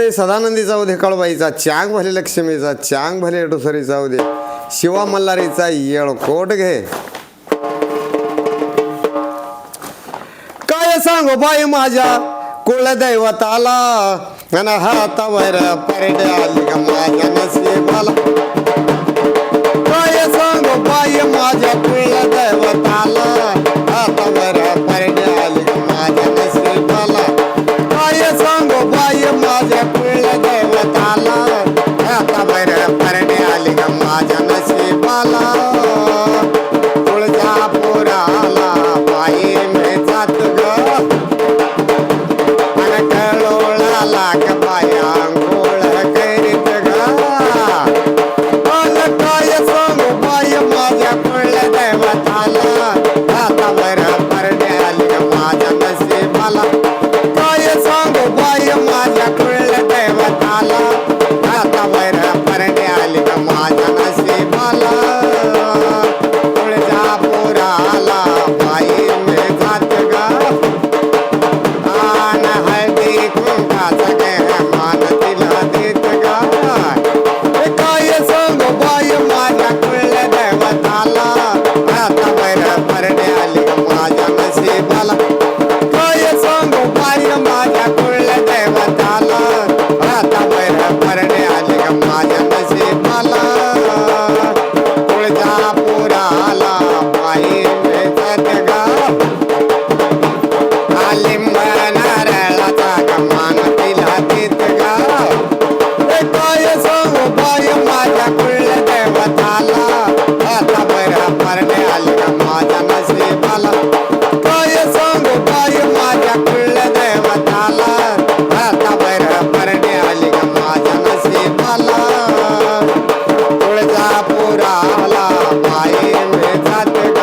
दे, सदानंदी जाऊ दे, कळबाईचा चांग भले, लक्ष्मीचा चांग भले, डुसरी जाऊ दे, शिवा मल्हारीचा येळकोट घे. काय सांगू बाई माझ्या कुलदैवताला, अन हातावर परडे आली ग माझ्या नशिबाला. काय सांगू बाई माझ्या कुलदैवताला, हातावर परडे आली ग माझ्या नशिबाला. काय सांगू बाई माझ्या कुलदैवताला, हातावर परडे आली ग माझ्या नशिबाला. तुळजापुराला बाई मी जात ग, अन कळोळाला ग बाई आंघोळ करीत ग. अन काय सांगू बाई माझ्या कुलदैवताला, हातावर परडे आली ग माझ्या नशिबाला. काय सांगू बाई माझ्या कुलदैवताला, हातावर परडे आली ग माझ्या नशिबाला. तुळजापुराला बाई मी जात ग, आन हळदी कुंकाचा मान तिला देत ग. काय सांगू बाई माझ्या कुलदैवताला, हातावर परडे आली ग माझ्या नशिबाला. काय सांगू बाई माझ्या कुलदैवताला, हातावर परडे आली ग माझ्या नशिबाला. तुळजापुराला बाई मी जात ग, लिंब नारळाचा ग मान तिला देत ग. काय सांगू बाई माझ्या कुलदैवताला, हातावर परडे आली ग माझ्या नशिबाला. काय सांगू बाई माझ्या कुलदैवताला, हातावर परडे आली ग माझ्या नशिबाला. तुळजापुराला बाई मी जात ग,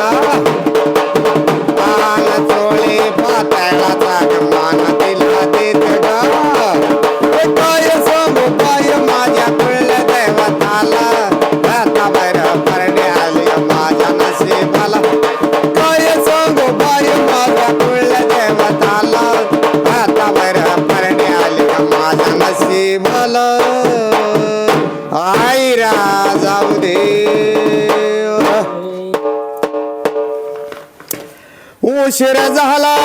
आन चोळी पातळाचा ग मान तिला देत ग. काय सांगू बाई माझ्या कुलदैवताला, हातावर परडे आली ग माझ्या नशिबाला. काय सांगू बाई माझ्या कुलदैवताला, हातावर परडे आली ग माझ्या नशिबाला. आई जाऊ दे, उशीर झाला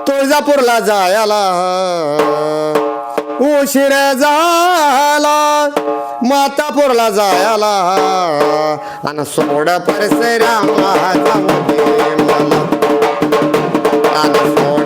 तुळजापूरला जायला, उशीर झाला मातापूरला जायला. अन सोड परशुरामला जाऊ दे मला, अन सोड